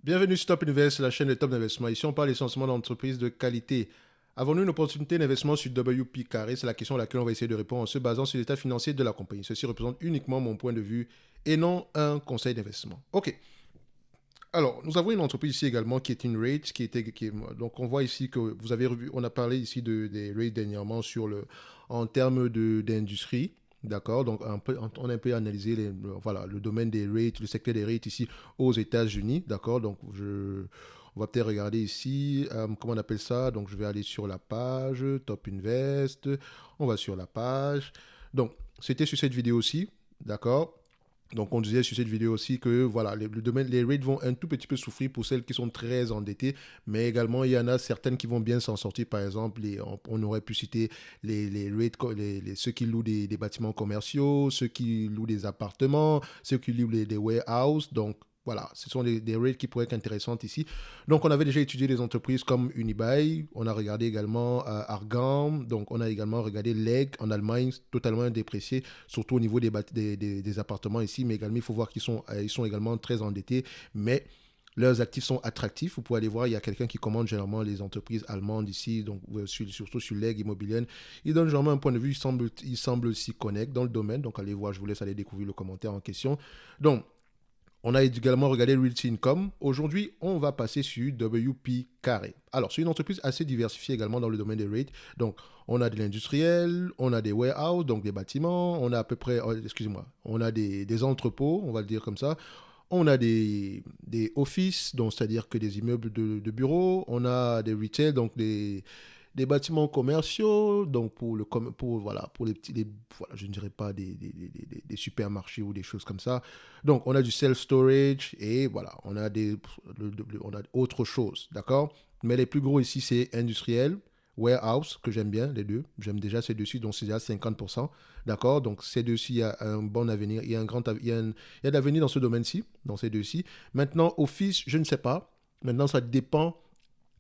Bienvenue sur Top Invest, la chaîne de top d'investissement. Ici, on parle essentiellement d'entreprises de qualité. Avons-nous une opportunité d'investissement sur WP Carré? C'est la question à laquelle on va essayer de répondre en se basant sur l'état financier de la compagnie. Ceci représente uniquement mon point de vue et non un conseil d'investissement. Ok. Alors, nous avons une entreprise ici également qui est une rate, donc on voit ici que vous avez revu, on a parlé ici des rates dernièrement en termes d'industrie. D'accord, donc on a un peu analysé voilà, le domaine des rates, le secteur des rates ici aux États-Unis. D'accord, donc on va peut-être regarder ici, comment on appelle ça. Donc je vais aller sur la page Top Invest. On va sur la page. Donc c'était sur cette vidéo aussi. D'accord. Donc, on disait sur cette vidéo aussi que voilà, les rates vont un tout petit peu souffrir pour celles qui sont très endettées, mais également il y en a certaines qui vont bien s'en sortir. Par exemple, on aurait pu citer les rates, ceux qui louent des bâtiments commerciaux, ceux qui louent des appartements, ceux qui louent des warehouses. Donc, voilà, ce sont des rates qui pourraient être intéressantes ici. Donc, on avait déjà étudié des entreprises comme Unibail, on a regardé également Argan, donc on a également regardé Leg en Allemagne, totalement déprécié, surtout au niveau des appartements ici, mais également, il faut voir ils sont également très endettés, mais leurs actifs sont attractifs. Vous pouvez aller voir, il y a quelqu'un qui commande généralement les entreprises allemandes ici, donc surtout sur l'aigle immobilienne. Il donne généralement un point de vue, il semble s'y connaître dans le domaine, donc allez voir, je vous laisse aller découvrir le commentaire en question. Donc, on a également regardé Realty Income. Aujourd'hui, on va passer sur WP Carré. Alors, c'est une entreprise assez diversifiée également dans le domaine des rates. Donc, on a de l'industriel, on a des warehouses, donc des bâtiments, on a à peu près, excusez-moi, on a des entrepôts, on va le dire comme ça. On a des offices, donc c'est-à-dire que des immeubles de bureaux. On a des retail, donc des bâtiments commerciaux, donc voilà, pour les petits, voilà, je ne dirais pas des supermarchés ou des choses comme ça. Donc, on a du self-storage et voilà, on a autre chose, d'accord? Mais les plus gros ici, c'est industriel, warehouse, que j'aime bien, les deux. J'aime déjà ces deux-ci, donc c'est déjà 50%, d'accord? Donc, ces deux-ci, il y a un bon avenir, il y a il y a de l'avenir dans ce domaine-ci, dans ces deux-ci. Maintenant, office, je ne sais pas. Maintenant, ça dépend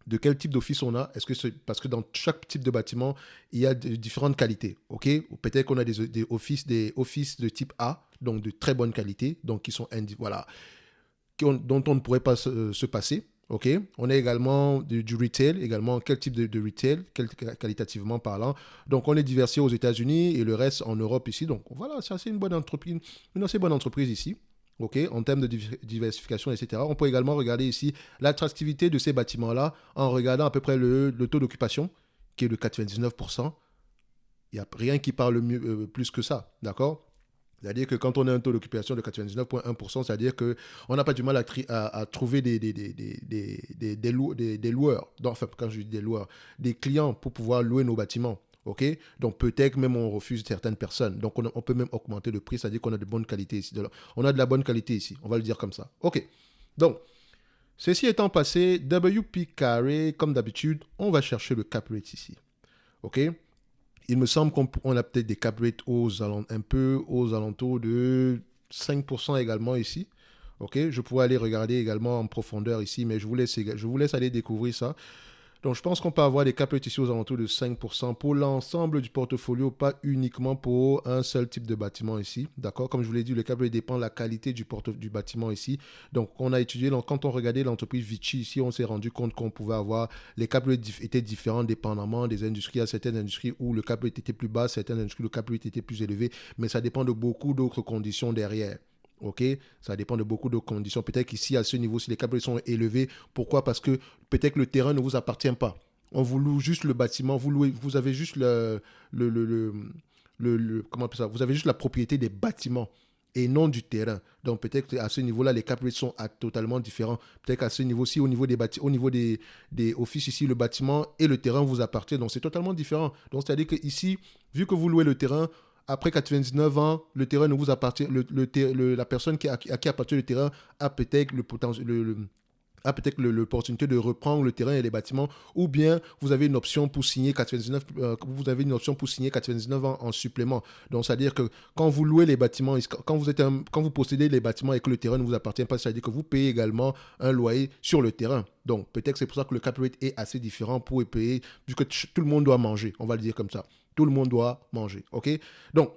de quel type d'office on a. Est-ce que c'est parce que dans chaque type de bâtiment, il y a de différentes qualités, ok? Ou peut-être qu'on a des offices de type A, donc de très bonne qualité, donc qui sont voilà, dont on ne pourrait pas se passer. Ok, on a également du retail, également quel type de retail, qualitativement parlant. Donc on est diversifié aux États-Unis et le reste en Europe ici. Donc voilà, c'est assez une assez bonne entreprise ici. Ok, en termes de diversification, etc. On peut également regarder ici l'attractivité de ces bâtiments-là en regardant à peu près le taux d'occupation, qui est de 99%. Il n'y a rien qui parle plus que ça, d'accord? C'est-à-dire que quand on a un taux d'occupation de 99,1%, c'est-à-dire qu'on n'a pas du mal à trouver des loueurs, enfin quand je dis des loueurs, des clients pour pouvoir louer nos bâtiments. Ok, donc peut-être même on refuse certaines personnes. Donc on peut même augmenter le prix, c'est-à-dire qu'on a de bonne qualité ici. On a de la bonne qualité ici, on va le dire comme ça. Ok, donc ceci étant passé, WP carré, comme d'habitude, on va chercher le cap rate ici. Ok, il me semble qu'on a peut-être des cap rates un peu aux alentours de 5% également ici. Ok, je pourrais aller regarder également en profondeur ici, mais je vous laisse aller découvrir ça. Donc, je pense qu'on peut avoir des cap rates ici aux alentours de 5% pour l'ensemble du portfolio, pas uniquement pour un seul type de bâtiment ici. D'accord? Comme je vous l'ai dit, le cap rate dépend de la qualité du bâtiment ici. Donc, on a étudié, quand on regardait l'entreprise Vichy ici, on s'est rendu compte qu'on pouvait avoir, les cap rates étaient différents dépendamment des industries. Il y a certaines industries où le cap rate était plus bas, certaines industries où le cap rate était plus élevé, mais ça dépend de beaucoup d'autres conditions derrière. Ok, ça dépend de beaucoup de conditions. Peut-être qu'ici, à ce niveau, si les câbles sont élevés, pourquoi? Parce que peut-être que le terrain ne vous appartient pas. On vous loue juste le bâtiment, vous avez juste le, le, le, comment on appelle ça? Vous avez juste la propriété des bâtiments et non du terrain. Donc peut-être qu'à ce niveau-là, les cap rates sont totalement différents. Peut-être qu'à ce niveau-ci, au niveau des offices ici, le bâtiment et le terrain vous appartient. Donc c'est totalement différent. Donc c'est-à-dire que ici, vu que vous louez le terrain, après 99 ans, le terrain ne vous appartient, la personne à qui appartient le terrain a peut-être le potentiel, a peut-être l'opportunité de reprendre le terrain et les bâtiments, ou bien vous avez une option pour signer 99, vous avez une option pour signer 99 ans en supplément. Donc, c'est-à-dire que quand vous louez les bâtiments, quand vous possédez les bâtiments et que le terrain ne vous appartient pas, c'est-à-dire que vous payez également un loyer sur le terrain. Donc, peut-être que c'est pour ça que le cap rate est assez différent pour payer, puisque tout le monde doit manger, on va le dire comme ça. Tout le monde doit manger, ok? Donc,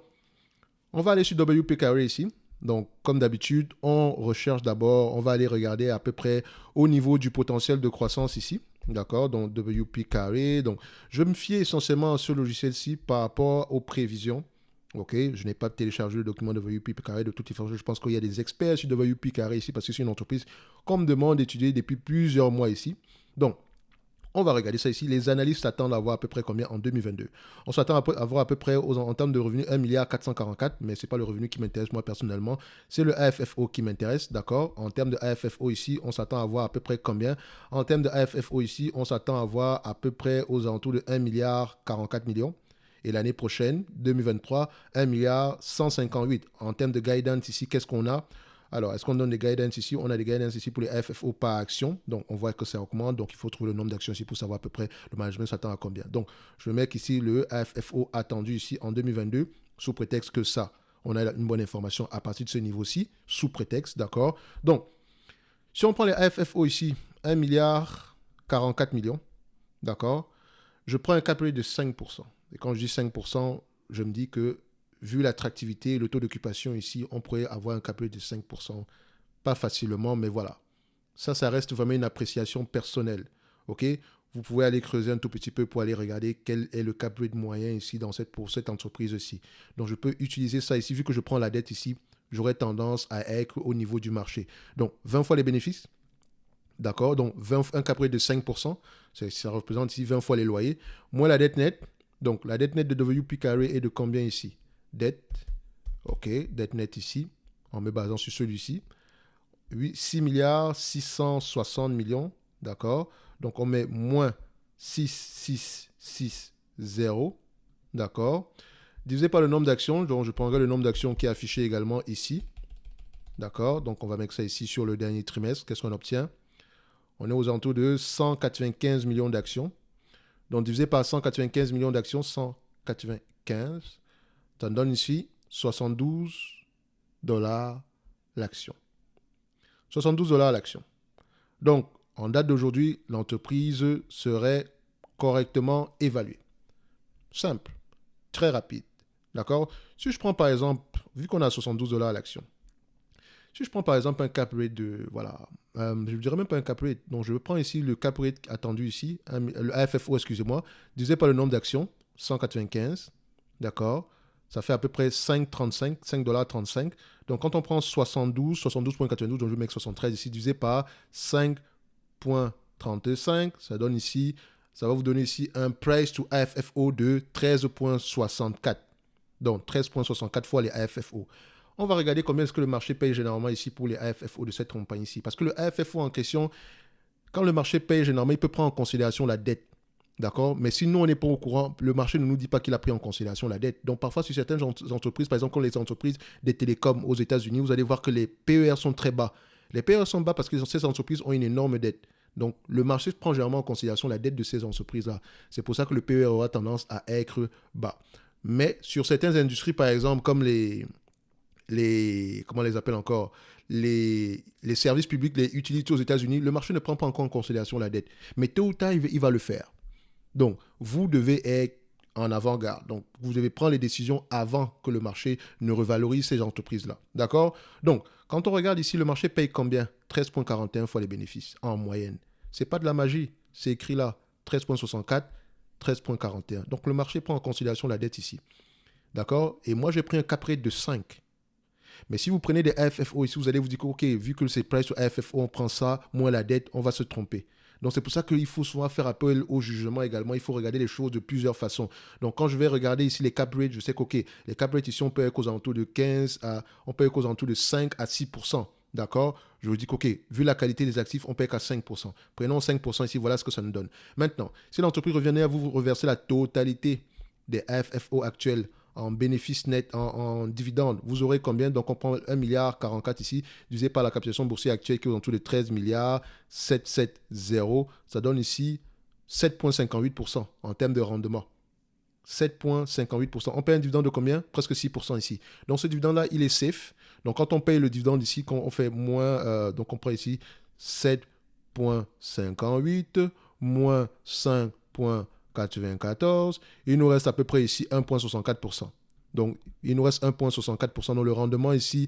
on va aller sur WP Carré ici. Donc, comme d'habitude, on recherche d'abord, on va aller regarder à peu près au niveau du potentiel de croissance ici. D'accord, donc WP carré. Donc, je me fie essentiellement à ce logiciel-ci par rapport aux prévisions. Ok, je n'ai pas téléchargé le document de WP carré. De toute façon, je pense qu'il y a des experts sur WP carré ici parce que c'est une entreprise qu'on me demande d'étudier depuis plusieurs mois ici. Donc, on va regarder ça ici. Les analystes s'attendent à avoir à peu près combien en 2022. On s'attend à avoir à peu près en termes de revenus 1 milliard 444, mais ce n'est pas le revenu qui m'intéresse moi personnellement. C'est le AFFO qui m'intéresse, d'accord. En termes de AFFO ici, on s'attend à avoir à peu près combien. En termes de AFFO ici, on s'attend à avoir à peu près aux alentours de 1 milliard 44 millions. Et l'année prochaine, 2023, 1 milliard 158. En termes de guidance ici, qu'est-ce qu'on a? Alors, est-ce qu'on donne des guidance ici? On a des guidance ici pour les AFFO par action. Donc, on voit que ça augmente. Donc, il faut trouver le nombre d'actions ici pour savoir à peu près le management s'attend à combien. Donc, je vais mettre ici le AFFO attendu ici en 2022 sous prétexte que ça, on a une bonne information à partir de ce niveau-ci, sous prétexte, d'accord? Donc, si on prend les AFFO ici, 1 milliard 44 millions, d'accord? Je prends un cap rate de 5%. Et quand je dis 5%, je me dis que vu l'attractivité, le taux d'occupation ici, on pourrait avoir un cap rate de 5%. Pas facilement, mais voilà. Ça reste vraiment une appréciation personnelle. OK? Vous pouvez aller creuser un tout petit peu pour aller regarder quel est le cap rate moyen ici pour cette entreprise-ci. Donc, je peux utiliser ça ici. Vu que je prends la dette ici, j'aurais tendance à être au niveau du marché. Donc, 20 fois les bénéfices. D'accord? Donc, un cap rate de 5%. Ça représente ici 20 fois les loyers. Moins la dette nette. Donc, la dette nette de WP carré est de combien ici? Dette. OK. Dette nette ici. En me basant sur celui-ci. 6 milliards 660 millions. D'accord? Donc, on met moins 6660. D'accord? Divisé par le nombre d'actions. Donc, je prendrai le nombre d'actions qui est affiché également ici. D'accord? Donc, on va mettre ça ici sur le dernier trimestre. Qu'est-ce qu'on obtient? On est aux alentours de 195 millions d'actions. Donc, divisé par 195 millions d'actions, 195, ça donne ici 72 dollars l'action. 72 dollars l'action. Donc, en date d'aujourd'hui, l'entreprise serait correctement évaluée. Simple, très rapide. D'accord? Si je prends par exemple, vu qu'on a 72 dollars l'action, si je prends par exemple un cap rate de, voilà, je ne dirais même pas un cap rate, donc je prends ici le cap rate attendu ici, le AFFO, excusez-moi, divisé par le nombre d'actions, 195, d'accord, ça fait à peu près 5,35, 5,35 $. Donc quand on prend 72,92, donc je vais mettre 73 ici, divisé par 5,35, ça va vous donner ici un price to AFFO de 13,64. Donc 13,64 fois les AFFO. On va regarder combien est-ce que le marché paye généralement ici pour les AFFO de cette compagnie-ci. Parce que le AFFO en question, quand le marché paye généralement, il peut prendre en considération la dette. D'accord? Mais si nous, on n'est pas au courant, le marché ne nous dit pas qu'il a pris en considération la dette. Donc, parfois, sur certaines entreprises, par exemple, comme les entreprises des télécoms aux États-Unis, vous allez voir que les PER sont très bas. Les PER sont bas parce que ces entreprises ont une énorme dette. Donc, le marché prend généralement en considération la dette de ces entreprises-là. C'est pour ça que le PER aura tendance à être bas. Mais sur certaines industries, par exemple, comme comment on les appelle encore, les services publics, les utilités aux États-Unis, le marché ne prend pas encore en considération la dette. Mais tôt ou tard, il va le faire. Donc, vous devez être en avant-garde. Donc, vous devez prendre les décisions avant que le marché ne revalorise ces entreprises-là. D'accord? Donc, quand on regarde ici, le marché paye combien? 13,41 fois les bénéfices en moyenne. Ce n'est pas de la magie. C'est écrit là. 13,64, 13,41. Donc, le marché prend en considération la dette ici. D'accord? Et moi, j'ai pris un cap rate de 5. Mais si vous prenez des AFFO ici, vous allez vous dire que, OK, vu que c'est price sur AFFO, on prend ça, moins la dette, on va se tromper. Donc, c'est pour ça qu'il faut souvent faire appel au jugement également. Il faut regarder les choses de plusieurs façons. Donc, quand je vais regarder ici les cap rates, je sais que, OK, les cap rates ici, on peut être aux alentours de 15 on peut être aux alentours de 5 à 6%. D'accord? Je vous dis que, OK, vu la qualité des actifs, on peut être à 5%. Prenons 5% ici, voilà ce que ça nous donne. Maintenant, si l'entreprise revenait à vous reverser la totalité des AFFO actuels en bénéfice net, en dividende, vous aurez combien? Donc, on prend 1 milliard 44 ici, divisé par la capitalisation boursière actuelle qui est autour de 13 milliards 770. Ça donne ici 7,58% en termes de rendement. 7,58%. On paye un dividende de combien? Presque 6% ici. Donc, ce dividende-là, il est safe. Donc, quand on paye le dividende ici, quand on fait moins, donc on prend ici 7,58 moins 5,94, il nous reste à peu près ici 1,64%. Donc, il nous reste 1,64%. Donc, le rendement ici,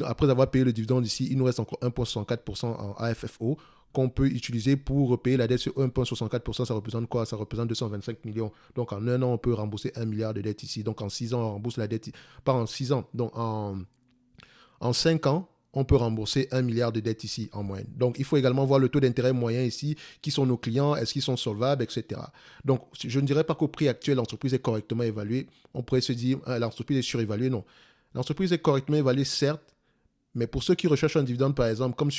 après avoir payé le dividende ici, il nous reste encore 1,64% en AFFO qu'on peut utiliser pour repayer la dette sur 1,64%. Ça représente quoi? Ça représente 225 millions. Donc, en un an, on peut rembourser 1 milliard de dettes ici. Donc, en 6 ans, on rembourse la dette. Pas en 6 ans. Donc, en 5 ans, on peut rembourser 1 milliard de dettes ici en moyenne. Donc, il faut également voir le taux d'intérêt moyen ici, qui sont nos clients, est-ce qu'ils sont solvables, etc. Donc, je ne dirais pas qu'au prix actuel, l'entreprise est correctement évaluée. On pourrait se dire, l'entreprise est surévaluée. Non. L'entreprise est correctement évaluée, certes, mais pour ceux qui recherchent un dividende, par exemple, comme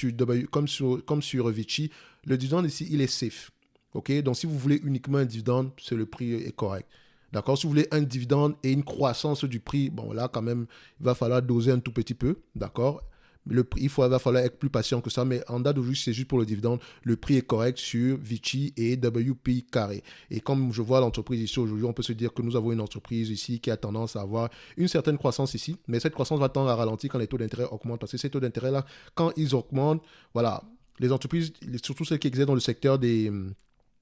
sur Vici, le dividende ici, il est safe. Okay? Donc, si vous voulez uniquement un dividende, c'est le prix est correct. D'accord? Si vous voulez un dividende et une croissance du prix, bon, là, quand même, il va falloir doser un tout petit peu. D'accord? Il va falloir être plus patient que ça, mais en date d'aujourd'hui, c'est juste pour le dividende. Le prix est correct sur Vici et WP Carré. Et comme je vois l'entreprise ici aujourd'hui, on peut se dire que nous avons une entreprise ici qui a tendance à avoir une certaine croissance ici, mais cette croissance va tendre à ralentir quand les taux d'intérêt augmentent, parce que ces taux d'intérêt-là, quand ils augmentent, voilà, les entreprises, surtout celles qui exercent dans le secteur des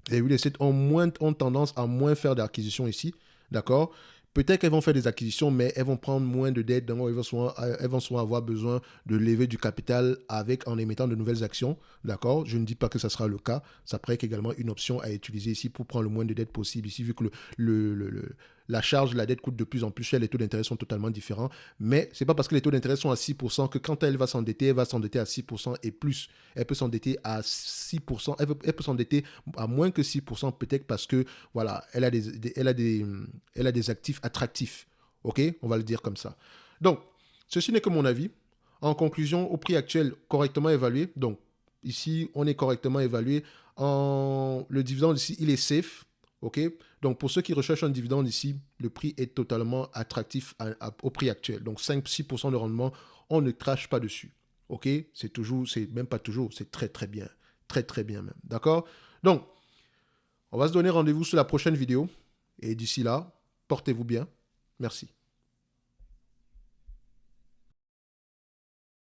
real estate, ont tendance à moins faire d'acquisitions ici, d'accord? Peut-être qu'elles vont faire des acquisitions, mais elles vont prendre moins de dettes, donc elles vont souvent avoir besoin de lever du capital en émettant de nouvelles actions, d'accord? Je ne dis pas que ça sera le cas, ça pourrait être également une option à utiliser ici pour prendre le moins de dettes possible ici, vu que la charge de la dette coûte de plus en plus cher, les taux d'intérêt sont totalement différents, mais ce n'est pas parce que les taux d'intérêt sont à 6% que quand elle va s'endetter à 6% et plus. Elle peut s'endetter à 6%, elle peut s'endetter à moins que 6%, peut-être parce que, voilà, elle a des actifs attractifs. OK? On va le dire comme ça. Donc, ceci n'est que mon avis. En conclusion, au prix actuel, correctement évalué. Donc, ici, on est correctement évalué. Le dividende ici, il est safe. OK? Donc, pour ceux qui recherchent un dividende ici, le prix est totalement attractif au prix actuel. Donc, 5-6% de rendement, on ne crache pas dessus. OK? C'est même pas toujours, c'est très, très bien. Très, très bien même. D'accord? Donc, on va se donner rendez-vous sur la prochaine vidéo. Et d'ici là, portez-vous bien. Merci.